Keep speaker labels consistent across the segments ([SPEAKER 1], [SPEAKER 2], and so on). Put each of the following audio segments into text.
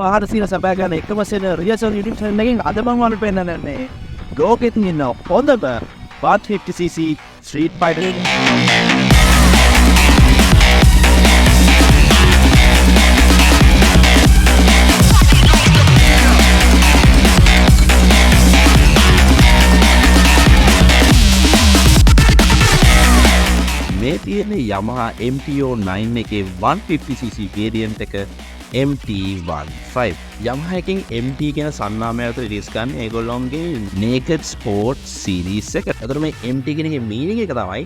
[SPEAKER 1] ආහාර සීන සපයා ගන්න එකම සෙන රියසල් YouTube channel එකෙන් අද මම ඔයාලට පෙන්නන්නේ ලෝකෙ තියෙන හොඳම 150cc Street Fighter
[SPEAKER 2] මේ තියෙන Yamaha MT-09 එකේ 150cc variant එක MT-15 Yamaha එකෙන් MT කියන සන්නාමය අතර රිලීස් ගන්න ඒගොල්ලොන්ගේ Naked Sport series එක. එතකොට මේ MT කියන එකේ meaning එක තමයි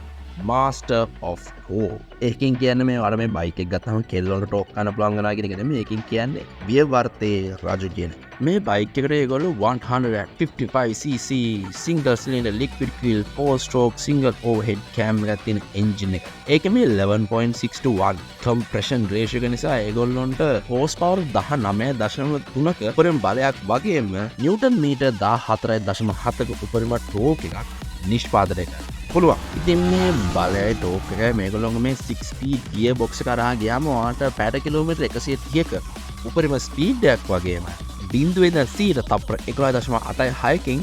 [SPEAKER 2] Master of All. ඒකෙන් කියන්නේ මේ වල මේ බයික් එක ගත්තම කෙල් වලට ටෝක් කරන්න පුළුවන් වෙනවා කියන එක නෙමෙයි. ඒකෙන් කියන්නේ වියවර්තේ රජු කියන. මේ බයික් එකට ඒගොල්ලෝ 155cc single cylinder liquid cooled 4-stroke single overhead cam එකක් තියෙන engine එක. ඒකේ මේ 11.6:1 compression ratio එක නිසා ඒගොල්ලොන්ට horsepower 19.3ක උපරිම බලයක් වගේම newton meter 14.7ක උපරිම torque එකක් නිෂ්පාදනය කරනවා. පුළුවන්. ඉතින් මේ බලයයි ටෝක් එකයි මේගොල්ලෝගේ මේ 6 speed gear box එක කරා ගියාම ඔයාලට පැයට කිලෝමීටර් 130ක උපරිම ස්පීඩ් එකක් වගේම බිඳුවෙන් 100 තප්පර 11.86කින්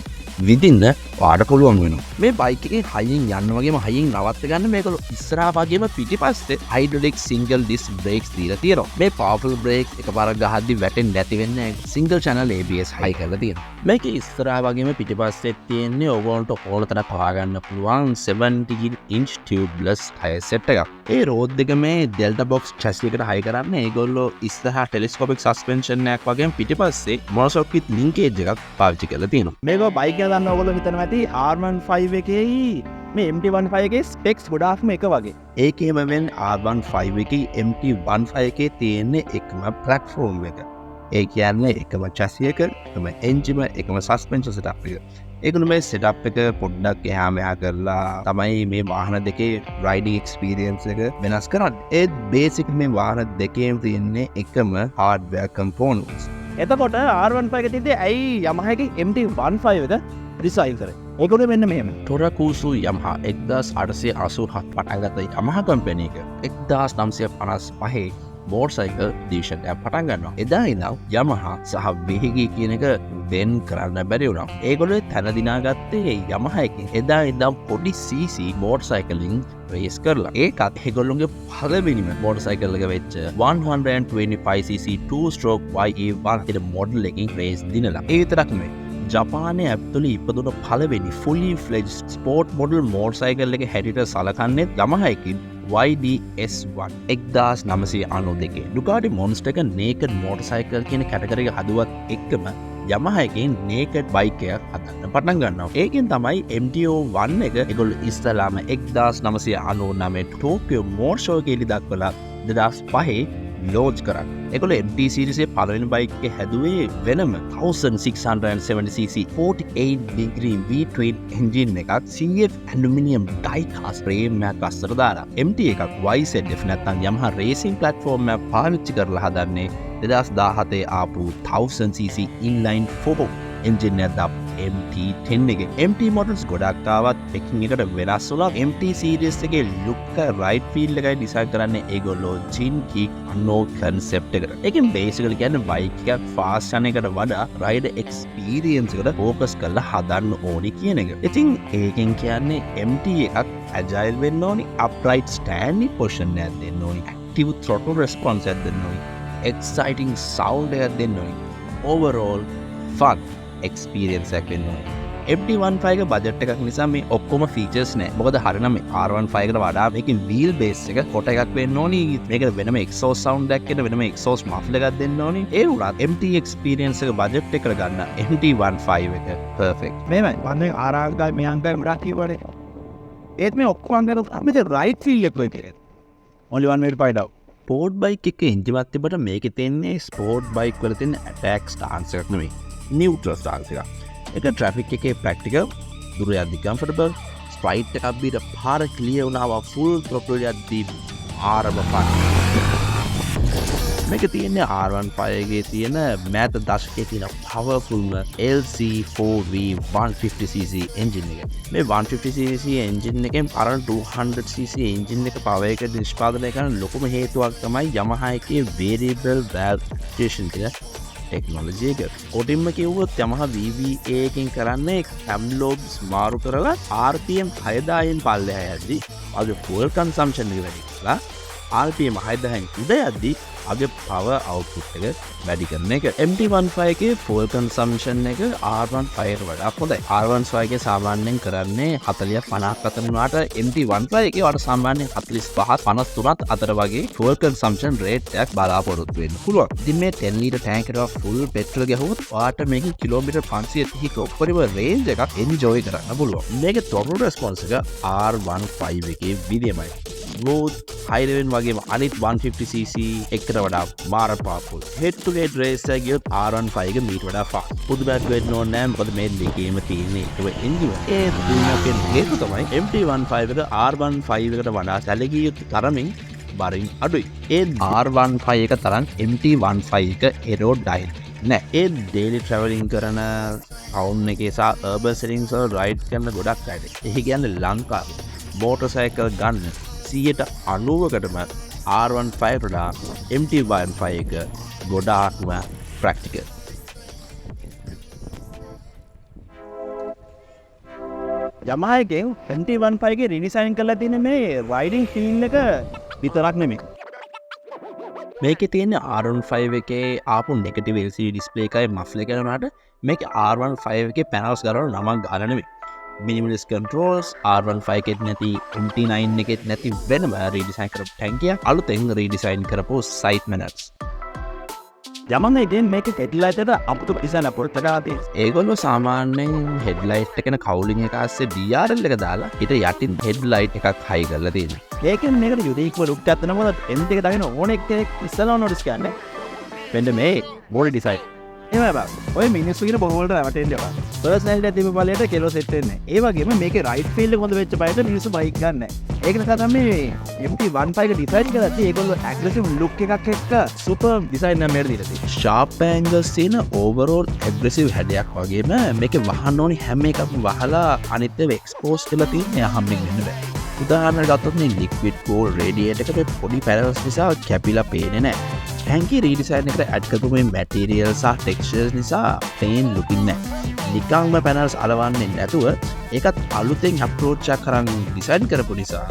[SPEAKER 2] විදින්න ඔයාලට පුළුවන් වෙනවා. මේ බයික් එකේ හයියෙන් යන්න වගේම හයියෙන් නවත්ත ගන්න මේගොල්ලෝ ඉස්සරහා වගේම පිටිපස්සේ hydraulic single disc brakes දීලා තියෙනවා. මේ powerful brakes එකපාරක් ගහද්දි වැටෙන්නේ නැති වෙන්නේ single channel ABS high කරලා තියෙනවා. මේකේ ඉස්සරහා වගේම පිටිපස්සේ තියෙන්නේ ඕගොල්ලන්ට ඕනතරම් පවා ගන්න පුළුවන් 17 inch tubeless tyre set එකක්. ඒ road එක මේ delta box chassis එකට high කරන්න ඒගොල්ලෝ ඉස්සරහා telescopic suspension එකක් වගේම පිටිපස්සේ monoshock with linkage එකක් පාවිච්චි කරලා තියෙනවා.
[SPEAKER 1] මේක බයික් එක ගන්න ඕගොල්ලෝ හිතනවා ඇති R15 එකේ මේ MT15 එකේ specs ගොඩාක්ම එක වගේ.
[SPEAKER 2] ඒකේම වෙන R15 එකේ MT15 එකේ තියෙන එකම platform එක. ඒ කියන්නේ එකම chassis එක, එකම engine එක, එකම suspension setup එක. ඒකනේ මේ setup එක පොඩ්ඩක් එහා මෙහා කරලා තමයි මේ වාහන දෙකේ riding experience එක වෙනස් කරන්නේ. ඒ basic මේ වාහන දෙකේම තියෙන්නේ එකම hardware components.
[SPEAKER 1] එතකොට R15 එකේ තියදී ඇයි Yamaha එකේ MT15 එක රිසයිල් කරේ? ඒකුනේ මෙන්න මෙහෙම.
[SPEAKER 2] Torakusu Yamaha 1887 පටන් ගත්ත Yamaha company එක 1955 motorcycle division එක පටන් ගන්නවා. එදා ඉඳන් Yamaha සහ Vehicle කියන එක වෙන් කරන්න බැරි වුණා. ඒගොල්ලෝ තන දිනාගත්තේ Yamaha එකෙන්. එදා ඉඳන් පොඩි CC motorcycling race කරලා. ඒකත් ඒගොල්ලෝගේ පළවෙනිම motorcycle එක වෙච්ච 125cc 2-stroke YE1 කියන model එකකින් race දිනලා. ඒ විතරක් නෙවෙයි. ජපානයේ ඇතුළේ ඉපදුන පළවෙනි fully fledged sport model motorcycle එක හැටියට සලකන්නේ Yamaha එකකින් YDS1 1992. Ducati Monster එක naked motorcycle කියන category එක හදුවත් එක්කම Yamaha එකෙන් naked bike එකක් හදන්න පටන් ගන්නවා. ඒකෙන් තමයි MT-01 එක ඒගොල්ලෝ ඉස්සලාම 1999 Tokyo Motor Show එකේදී දක්වලා 2005 ලෝන්ච් කරා. ඒගොල්ලෝ MT series එකේ පළවෙනි බයික් එක හැදුවේ වෙනම 1670cc 48 degree V-twin engine එකක් CF aluminium die cast frame එකක් අස්සර දාලා. MT එකක් YZF නැත්නම් Yamaha racing platform එක පාවිච්චි කරලා හදන්නේ 2017 ආපු 1000cc inline 4 engine එකක් දාපු MT-10 එකේ. MT models ගොඩක් ආවත් එකින් එකට වෙනස් වුණා. MT series එකේ look right feel එකයි design කරන්නේ ඒගොල්ලෝ chin kick no concept එකට. ඒකෙන් basically කියන්නේ bike එකක් fast යන එකට වඩා rider experience එකට focus කරලා හදන්න ඕනි කියන එක. ඉතින් ඒකෙන් කියන්නේ MT එකක් agile වෙන්න ඕනි, upright standing position එකක් දෙන්න ඕනි, active throttle response එකක් දෙන්න ඕනි, exciting sound එකක් දෙන්න ඕනි. Overall fun experience එකක් වෙන්න ඕනේ. MT-15 එක බජට් එකක් නිසා මේ ඔක්කොම features නෑ. මොකද හරිනම් මේ R15 එකට වඩා මේකේ wheel base එක කොට එකක් වෙන්න ඕනි. මේකට වෙනම exhaust sound එකක් එන්න වෙනම exhaust muffler එකක් දෙන්න ඕනි. ඒ වුණත් MT experience එක බජට් එකට ගන්න MT-15 එක perfect.
[SPEAKER 1] මේමයි. වන්නේ ආරාංගයි මෙයන්ගයි මරා කියවනේ. ඒත් මේ ඔක්කොම අංගන අපිට right feel එක වෙන්නේ. Only one way to find out.
[SPEAKER 2] Sport bike එක එන්ජින් එකක් තිබ්බට මේකේ තියෙන්නේ ස්පෝර්ට් බයික් වල තියෙන attack stance එකක් නෙමෙයි. neutral stance එකක්. ඒක traffic එකේ practical, දුර යද්දි comfortable, straight එකක් බීට පාර clear වුණාම full throttle යද්දි ආරම පාර. මේක තියෙන්නේ R15 එකේ තියෙන මෑත දශකයේ තියෙන powerful LC4V 150cc engine එක. මේ 150cc engine එකෙන් අරන් 200cc engine එක power එක නිෂ්පාදනය කරන ලොකුම හේතුවක් තමයි Yamaha එකේ variable valve actuation එක ටෙක්නොලජි එක. කොටින්ම කිව්වොත් Yamaha VVA එකෙන් කරන්නේ cam lobes මාරු කරලා RPM 6000න් පල්ලෙහා යද්දි අගේ fuel consumption එක වැඩි කරලා RPM 6000න් උඩ යද්දි අගේ power output එක වැඩි කරන එක. MT15 එකේ fuel consumption එක R15 ට වඩා හොඳයි. R15 එකේ සාමාන්‍යයෙන් කරන්නේ 40 50ක් අතර වුණාට MT15 එකේ වඩා සාමාන්‍යයෙන් 45 53ත් අතර වගේ fuel consumption rate එකක් බලාපොරොත්තු වෙන්න පුළුවන්. ඉතින් මේ 10 liter tank එකට full petrol ගැහුවොත් ඔයාට මේක කිලෝමීටර් 530ක උඩරිම range එකක් enjoy කරන්න පුළුවන්. මේකේ throttle response එක R15 එකේ විදියමයි. smooth high level වගේම අනිත් 150cc එකට වඩා මාර powerful. head to head race එක ගියොත් R15 එක මීට වඩා fast. පුදුමයක් වෙන්න ඕනේ නැහැ මොකද මේ දෙකේම තියෙන්නේ ඒක engine. ඒ දුන්නකෙන් හේතුව තමයි MT15 එක R15 එකට වඩා සැලකිය යුතු තරමින් බරින් අඩුයි. ඒ R15 එක තරම් MT15 එක aero dyne නෑ. ඒ daily travelling කරන town එකේ සහ urban settings වල ride කරන ගොඩක් අයට. ඒ කියන්නේ ලංකාවේ motorcycle ගන්න 90%කටම R15 වඩා MT15 එක ගොඩාක්ම ප්‍රැක්ටිකල්.
[SPEAKER 1] Yamaha එකෙන් MT15 එකේ රිඩිසයින් කරලා තියෙන මේ රයිඩින් ෆීල් එක විතරක් නෙමෙයි.
[SPEAKER 2] මේකේ තියෙන R15 එකේ ආපු නෙගටිව් LCD ඩිස්ප්ලේ එකයි මෆ්ලර් එක කරනාට මේකේ R15 එකේ පැනල්ස් ගලවන නමක් ගන්න නෙමෙයි. minimalist controls R15 එකෙත් නැති MT9 එකෙත් නැති වෙනම රීඩිසයින් කරපු ටැංකියක් අලුතෙන් රීඩිසයින් කරපු සයිඩ් මැනර්ස්.
[SPEAKER 1] Yamaha එකෙන් මේක හෙඩ්ලයිට් එකට අමුතු ඩිසයින් අපොත් කරලා තියෙනවා.
[SPEAKER 2] ඒගොල්ලෝ සාමාන්‍යයෙන් හෙඩ්ලයිට් එකන කවුලින් එක ASCII DRL එක දාලා ඊට යටින් හෙඩ්ලයිට් එකක් හයි කරලා තියෙනවා.
[SPEAKER 1] ඒකෙන් මේකට යුනික් ව ලුක් එකක් දෙනකොට M2 එක දකින්න ඕන එක්කෙනෙක් ඉස්සලා නෝටිස් කරන්නේ. වෙන්න මේ බෝඩි ඩිසයින්. එහෙමයි බා. ඔය මිනිස්සු කියන බොරු වලට රැවටෙන්න එපා. පර්සනැලිටි එක තිබ්බ බලයට කෙලෝ සෙට් වෙන්නේ නැහැ. ඒ වගේම මේකේ රයිඩ් ෆීල් එක හොඳ වෙච්ච බයට මිනිස්සු බයික් ගන්න නැහැ. ඒක නිසා තමයි මේ MT15 එක ඩිසයින් කරද්දී ඒගොල්ලෝ ඇග්‍රෙසිව් ලුක් එකක් එක්ක සුපර් ඩිසයින් එකක් මේකට දීලා තියෙනවා.
[SPEAKER 2] ෂාප් ඇන්ගල්ස් තියෙන ඕවරෝල් ඇග්‍රෙසිව් හැඩයක් වගේම මේකේ වහන්න ඕනි හැම එකක්ම වහලා අනිත් ඒවා එක්ස්පෝස් කරලා තියෙන හැමෙන් වෙන්න බෑ. උදාහරණයක් ගත්තොත් මේ ලික්විඩ් කූල් රේඩියේටර් එකේ පොඩි පැනල්ස් නිසා කැපිලා පේන්නේ නැහැ. ටැංකි රීඩිසයින් එකට ඇඩ් කරපු මේ මැටීරියල් සහ ටෙක්ස්චර්ස් නිසා ප්ලේන් ලුකින් නැහැ. නිකම්ම පැනල්ස් අලවන්නේ නැතුව ඒකත් අලුතෙන් අප්‍රෝච් එකක් කරන් ඩිසයින් කරපු නිසා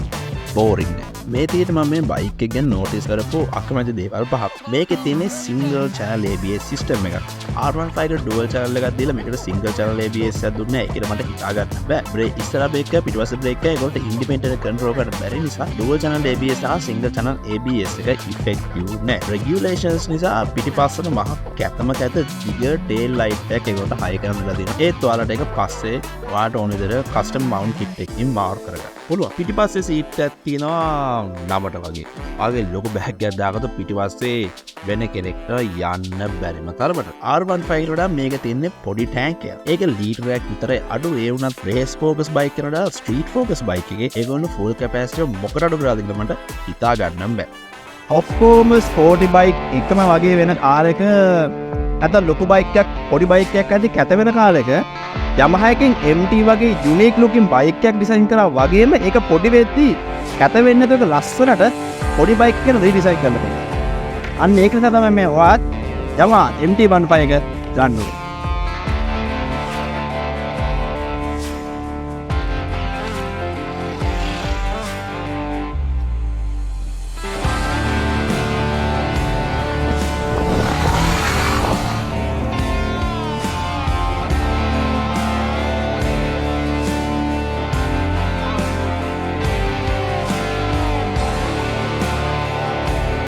[SPEAKER 2] බෝරින් නෑ. මේ තියෙට මම මේ බයික් එක ගැන නෝටිස් කරපු අකමැති දේවල් පහක්. මේකේ තියෙන්නේ සිංගල් channel ABS සිස්ටම් එකක්. R15 එකට ඩුවල් channel එකක් දීලා මේකට සිංගල් channel ABS එකක් දුන්නේ. ඒකට මට හිතා ගන්න බෑ. බ්‍රේක් ඉස්සරහ බ්‍රේක් එක පිටිපස්ස බ්‍රේක් එක ඒකට ඉන්ඩිපෙන්ඩන්ට් කන්ට්‍රෝල් කරන්න බැරි නිසා ඩුවල් channel ABS සහ සිංගල් channel ABS එක ඉෆෙක්ටිව් නෑ. රෙගියුලේෂන්ස් නිසා පිටිපස්සට මහ කැතම කැත ටිගර් ටේල් ලයිට් එකක් ඒකට හයි කරන්නලා දෙනවා. ඒත් ඔයාලට ඒක පස්සේ ඔයාලට ඕන විදිහට කස්ටම් මවුන්ට් කිට් එකකින් මාරු කරගන්න පුළුවන්. පිටිපස්සේ සීට් එකක් තියෙනවා නමට වගේ. ආගේ ලොකු බෑග් එකක් දාගත්ත පිටිපස්සේ වෙන කෙනෙක්ට යන්න බැරිම තරමට. R15 වඩා මේක තියෙන්නේ පොඩි ටැංක් එකක්. ඒක ලීටරයක් විතරයි අඩු. ඒ වුණත් රේස් ෆෝකස් බයික් එකකට වඩා ස්ට්‍රීට් ෆෝකස් බයික් එකේ ඒගොල්ලෝ ෆුල් කැපැසිටි මොකට අඩු කරලාද කියලා මට හිතා ගන්න බෑ.
[SPEAKER 1] ඔක්කොම ස්පෝර්ටි බයික් එකම වගේ වෙන කාර් එක නැත්නම් ලොකු බයික් එකක් පොඩි බයික් එකක් ඇති කැත වෙන කාර් එක Yamaha එකෙන් MT වගේ යුනික් ලුකින් බයික් එකක් ඩිසයින් කරා වගේම ඒක පොඩි වෙද්දී කැත වෙන්නේ නැතුව ඒක ලස්සනට පොඩි බයික් එකක් රීඩිසයින් කරලා තියෙනවා. අන්න ඒක නිසා තමයි මේ ඔයාත් Yamaha MT15 එක ගන්න ඕනේ.